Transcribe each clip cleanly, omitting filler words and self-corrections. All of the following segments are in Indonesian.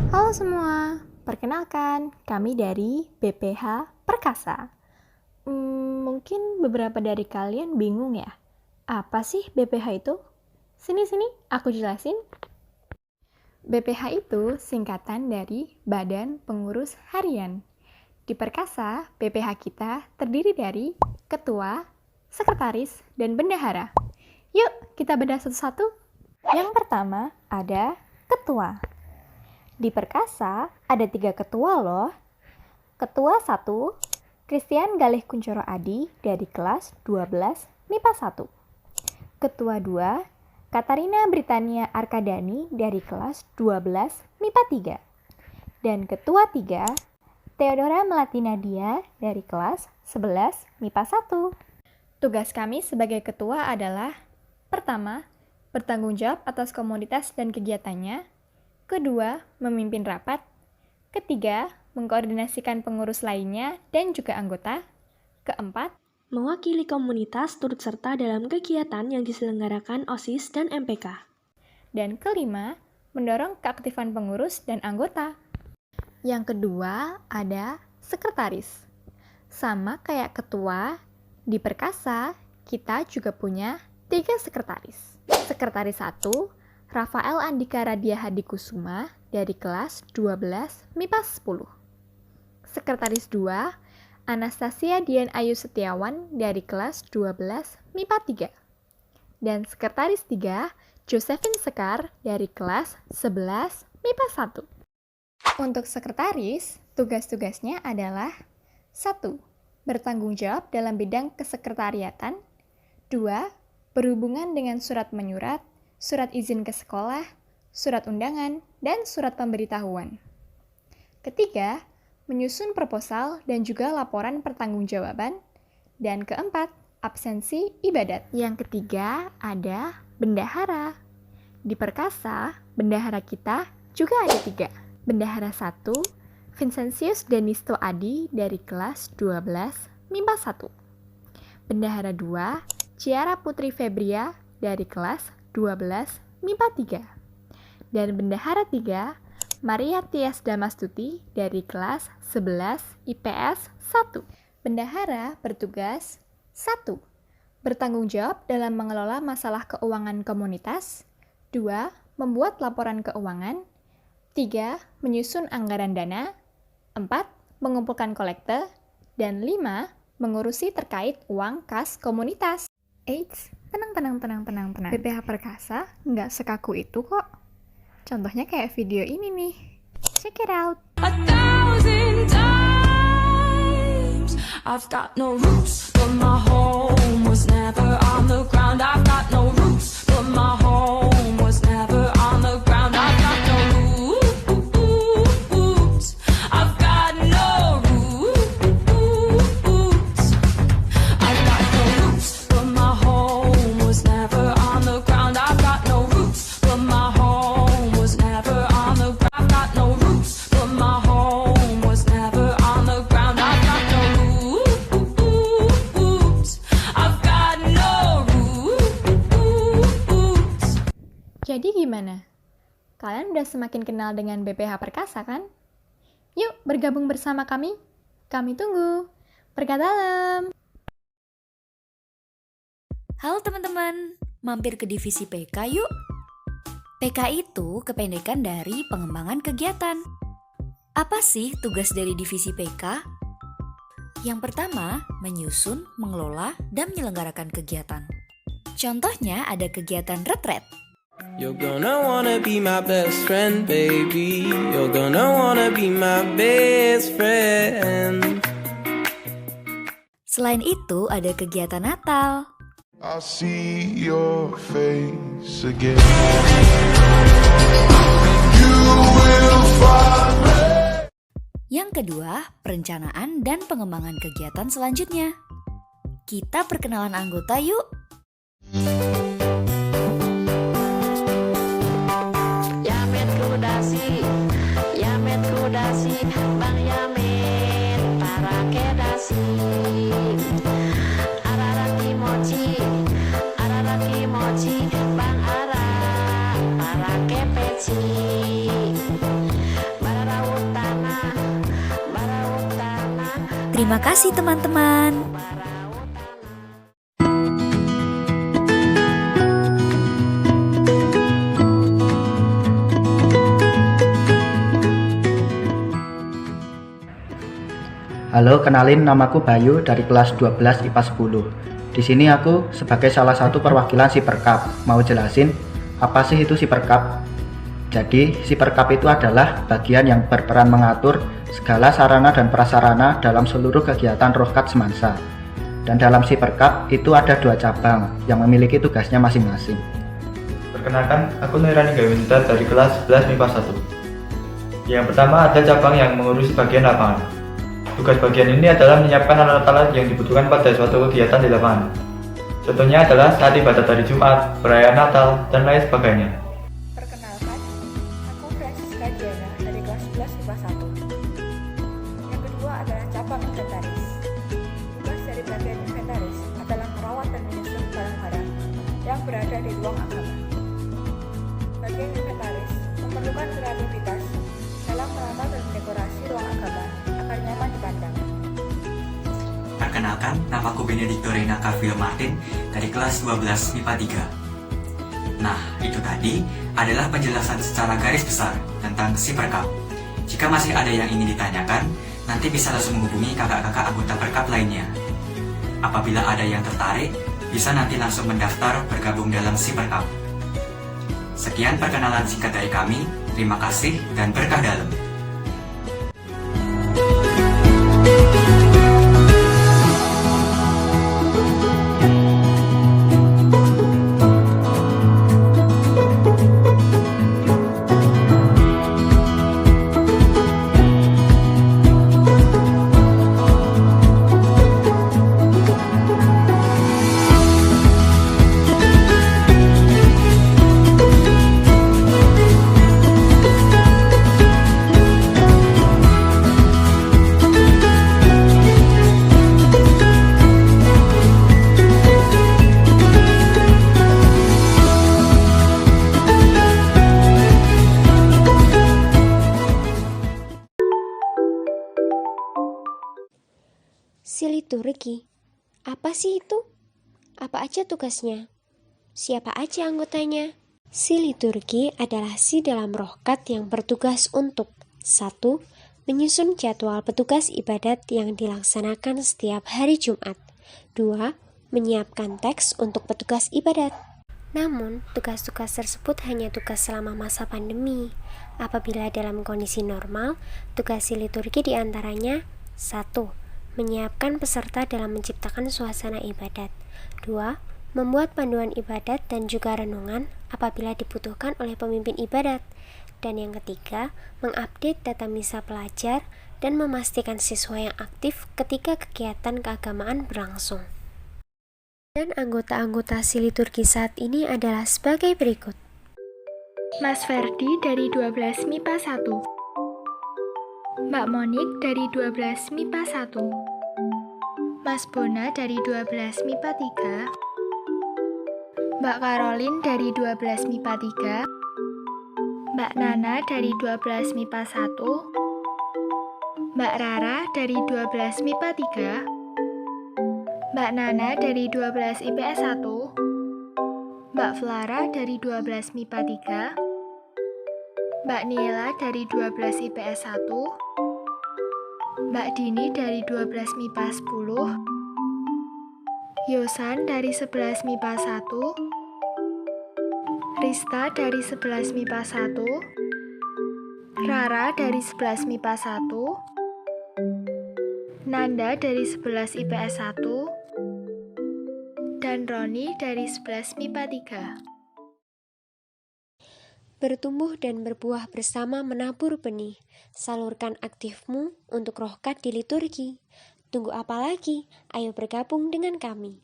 Halo semua, perkenalkan kami dari BPH Perkasa. Mungkin beberapa dari kalian bingung ya, apa sih BPH itu? Sini, aku jelasin. BPH itu singkatan dari Badan Pengurus Harian. Di Perkasa, BPH kita terdiri dari ketua, sekretaris, dan bendahara. Yuk, kita bedah satu-satu. Yang pertama ada ketua. Di Perkasa ada 3 ketua loh. Ketua 1, Christian Galih Kuncoro Adi dari kelas 12 MIPA 1. Ketua 2, Katarina Britania Arkadani dari kelas 12 MIPA 3. Dan ketua 3, Theodora Melati Nadia dari kelas 11 MIPA 1. Tugas kami sebagai ketua adalah: pertama, bertanggung jawab atas komunitas dan kegiatannya. Kedua, memimpin rapat. Ketiga, mengkoordinasikan pengurus lainnya dan juga anggota. Keempat, mewakili komunitas turut serta dalam kegiatan yang diselenggarakan OSIS dan MPK. Dan kelima, mendorong keaktifan pengurus dan anggota. Yang kedua, ada sekretaris. Sama kayak ketua, di Perkasa kita juga punya 3 sekretaris. Sekretaris 1, Rafael Andika Radia Hadikusuma dari kelas 12 MIPA 10. Sekretaris 2, Anastasia Dian Ayu Setiawan dari kelas 12 MIPA 3. Dan sekretaris 3, Josephine Sekar dari kelas 11 MIPA 1. Untuk sekretaris, tugas-tugasnya adalah: 1. Bertanggung jawab dalam bidang kesekretariatan. 2. Berhubungan dengan surat menyurat, surat izin ke sekolah, surat undangan, dan surat pemberitahuan. Ketiga, menyusun proposal dan juga laporan pertanggungjawaban. Dan keempat, absensi ibadat. Yang ketiga ada bendahara. Di Perkasa, bendahara kita juga ada 3. Bendahara 1, Vincentius Denisto Adi dari kelas 12 MIPA 1. Bendahara 2, Ciara Putri Febria dari kelas 12 MIPA 3. Dan bendahara 3, Maria Tias Damastuti dari kelas 11 IPS 1. Bendahara bertugas: 1. Bertanggung jawab dalam mengelola masalah keuangan komunitas. 2. Membuat laporan keuangan. 3. Menyusun anggaran dana. 4. Mengumpulkan kolekte. Dan 5. Mengurusi terkait uang kas komunitas. Eits, tenang. BPH Perkasa nggak sekaku itu kok. Contohnya kayak video ini nih. Check it out. 1,000 times I've got no roots, but my home was never on the ground. I've got no roots, but my home was never on the ground. I've got no roots. I've got no roots. I've got no roots, but my home was never on the ground. I've got no roots, but my home was never on the ground. I've got no roots, but my home was never on the ground. I've got no roots. I've got no roots. Jadi gimana? Kalian udah semakin kenal dengan BPH Perkasa kan? Yuk bergabung bersama kami. Kami tunggu. Perkenalan. Halo teman-teman, mampir ke divisi PK yuk. PK itu kependekan dari pengembangan kegiatan. Apa sih tugas dari divisi PK? Yang pertama, menyusun, mengelola, dan menyelenggarakan kegiatan. Contohnya ada kegiatan retret. You're gonna wanna be my best friend, baby. You're gonna wanna be my best friend. Selain itu ada kegiatan Natal. I see your face again. You will find me. Yang kedua, perencanaan dan pengembangan kegiatan selanjutnya. Kita perkenalan anggota yuk. Yamet kudasi, Bang Yamet, para kedasi. Arara kimochi, Bang Ara, para kepeci. Terima kasih teman-teman. Halo, kenalin namaku Bayu dari kelas 12 IPA 10. Di sini aku sebagai salah satu perwakilan Siperkap. Mau jelasin apa sih itu Siperkap? Jadi, Siperkap itu adalah bagian yang berperan mengatur segala sarana dan prasarana dalam seluruh kegiatan Rohkat Semansa. Dan dalam Siperkap itu ada 2 cabang yang memiliki tugasnya masing-masing. Perkenalkan, aku Nairani Gawinta dari kelas 11 MIPA 1. Yang pertama ada cabang yang mengurusi bagian lapangan. Tugas bagian ini adalah menyiapkan alat-alat yang dibutuhkan pada suatu kegiatan di lapangan. Contohnya adalah saat ibadat hari Jumat, perayaan Natal, dan lain sebagainya. Perkenalkan, aku Francisca Diana dari kelas 11 IPA 1. Yang kedua adalah cabang inventaris. Tugas dari bagian inventaris adalah merawat dan menyusun barang-barang yang berada di ruang agama. Bagian inventaris memerlukan kreativitas dalam merawat dan mendekorasi ruang agama agar nyaman dipandang. Perkenalkan, namaku Benedicto Reina Kavil Martin dari kelas 12 MIPA 3. Nah, itu tadi adalah penjelasan secara garis besar tentang Siperkap. Jika masih ada yang ingin ditanyakan, nanti bisa langsung menghubungi kakak-kakak anggota Perkap lainnya. Apabila ada yang tertarik, bisa nanti langsung mendaftar bergabung dalam Siperkap. Sekian perkenalan singkat dari kami, terima kasih dan berkah dalam. Siliturgi, apa sih itu? Apa aja tugasnya? Siapa aja anggotanya? Siliturgi adalah si dalam Rohkat yang bertugas untuk 1. Menyusun jadwal petugas ibadat yang dilaksanakan setiap hari Jumat. 2. Menyiapkan teks untuk petugas ibadat. Namun, tugas-tugas tersebut hanya tugas selama masa pandemi. Apabila dalam kondisi normal, tugas siliturgi diantaranya 1. Menyiapkan peserta dalam menciptakan suasana ibadat. 2. Membuat panduan ibadat dan juga renungan apabila dibutuhkan oleh pemimpin ibadat. Dan yang ketiga, mengupdate data misa pelajar dan memastikan siswa yang aktif ketika kegiatan keagamaan berlangsung. Dan anggota-anggota siliturgi saat ini adalah sebagai berikut. Mas Ferdi dari 12 MIPA 1. Mbak Monik dari 12 MIPA 1. Mas Bona dari 12 MIPA 3. Mbak Caroline dari 12 MIPA 3. Mbak Nana dari 12 MIPA 1. Mbak Rara dari 12 MIPA 3. Mbak Nana dari 12 IPS 1. Mbak Flara dari 12 MIPA 3. Mbak Niela dari 12 IPS 1. Mbak Dini dari 12 MIPA 10. Yosan dari 11 MIPA 1. Rista dari 11 MIPA 1. Rara dari 11 MIPA 1. Nanda dari 11 IPS 1. Dan Roni dari 11 MIPA 3. Bertumbuh dan berbuah bersama menabur benih. Salurkan aktifmu untuk Rohkat di liturgi. Tunggu apa lagi? Ayo bergabung dengan kami.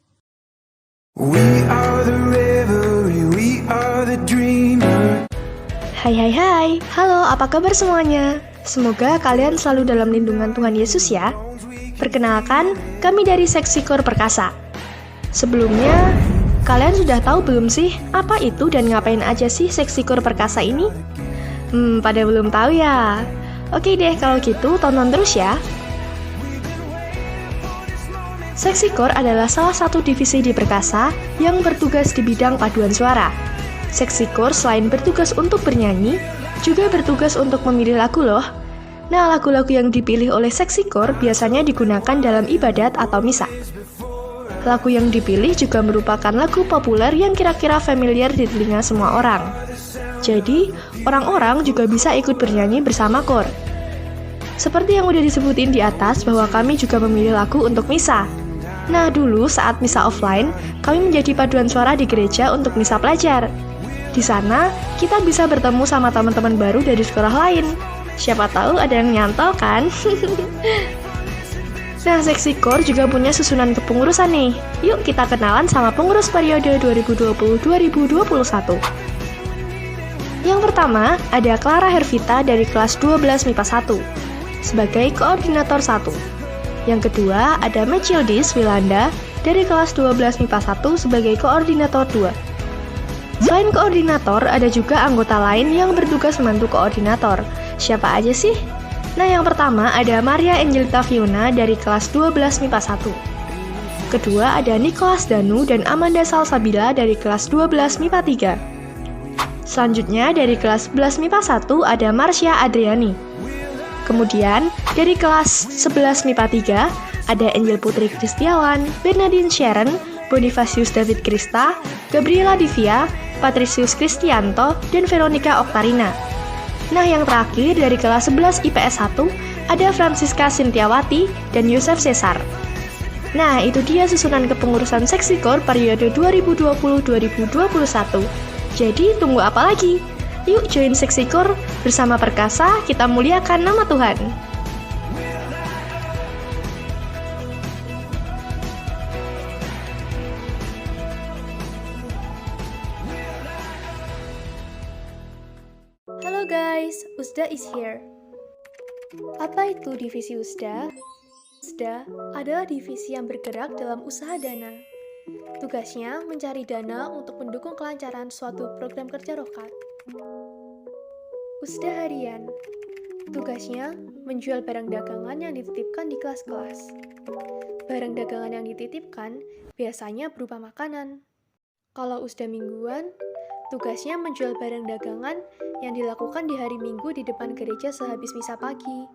We are the revelry, we are the dreamer. Hai, halo, apa kabar semuanya? Semoga kalian selalu dalam lindungan Tuhan Yesus ya. Perkenalkan, kami dari Seksi Kor Perkasa. Sebelumnya, kalian sudah tahu belum sih apa itu dan ngapain aja sih Seksi Kor Perkasa ini? Pada belum tahu ya? Oke deh, kalau gitu tonton terus ya. Seksikor adalah salah satu divisi di Perkasa yang bertugas di bidang paduan suara. Seksikor selain bertugas untuk bernyanyi, juga bertugas untuk memilih lagu loh. Nah, lagu-lagu yang dipilih oleh Seksikor biasanya digunakan dalam ibadat atau misa. Lagu yang dipilih juga merupakan lagu populer yang kira-kira familiar di telinga semua orang. Jadi, orang-orang juga bisa ikut bernyanyi bersama kor. Seperti yang udah disebutin di atas bahwa kami juga memilih lagu untuk misa. Nah, dulu saat misa offline, kami menjadi paduan suara di gereja untuk misa pelajar. Di sana, kita bisa bertemu sama teman-teman baru dari sekolah lain. Siapa tahu ada yang nyantol kan? Nah, Seksikor juga punya susunan kepengurusan nih. Yuk kita kenalan sama pengurus periode 2020-2021. Yang pertama, ada Clara Hervita dari kelas 12 MIPA 1 sebagai koordinator 1. Yang kedua, ada Mechildis Wilanda dari kelas 12 MIPA 1 sebagai koordinator 2. Selain koordinator, ada juga anggota lain yang bertugas membantu koordinator. Siapa aja sih? Nah, yang pertama ada Maria Angelita Fiona dari kelas 12 MIPA 1. Kedua ada Nicholas Danu dan Amanda Salsabila dari kelas 12 MIPA 3. Selanjutnya dari kelas 11 MIPA 1 ada Marsha Adriani. Kemudian dari kelas 11 MIPA 3 ada Angel Putri Kristiawan, Bernadine Sharon, Bonifacius David Krista, Gabriela Divia, Patricius Kristianto, dan Veronica Oktarina. Nah, yang terakhir dari kelas 11 IPS 1 ada Francisca Sintiawati dan Yosef Cesar. Nah, itu dia susunan kepengurusan Seksikor periode 2020-2021. Jadi, tunggu apa lagi? Yuk join Seksikor bersama Perkasa, kita muliakan nama Tuhan. Halo guys, Usda is here. Apa itu divisi Usda? Usda adalah divisi yang bergerak dalam usaha dana. Tugasnya mencari dana untuk mendukung kelancaran suatu program kerja Rokat. Usda harian. Tugasnya menjual barang dagangan yang dititipkan di kelas-kelas. Barang dagangan yang dititipkan biasanya berupa makanan. Kalau Usda mingguan, tugasnya menjual barang dagangan yang dilakukan di hari Minggu di depan gereja sehabis misa pagi.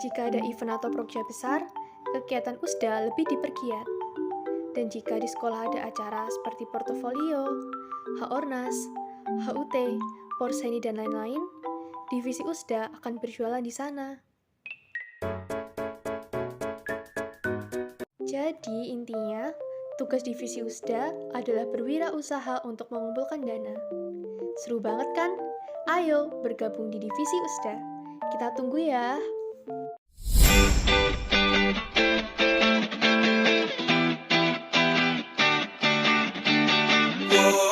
Jika ada event atau program besar, kegiatan Usda lebih dipergiat. Dan jika di sekolah ada acara seperti portofolio, HORNAS, HUT, Porseni, dan lain-lain, divisi Usda akan berjualan di sana. Jadi intinya, tugas divisi Usda adalah berwirausaha untuk mengumpulkan dana. Seru banget kan? Ayo bergabung di divisi Usda. Kita tunggu ya. Whoa.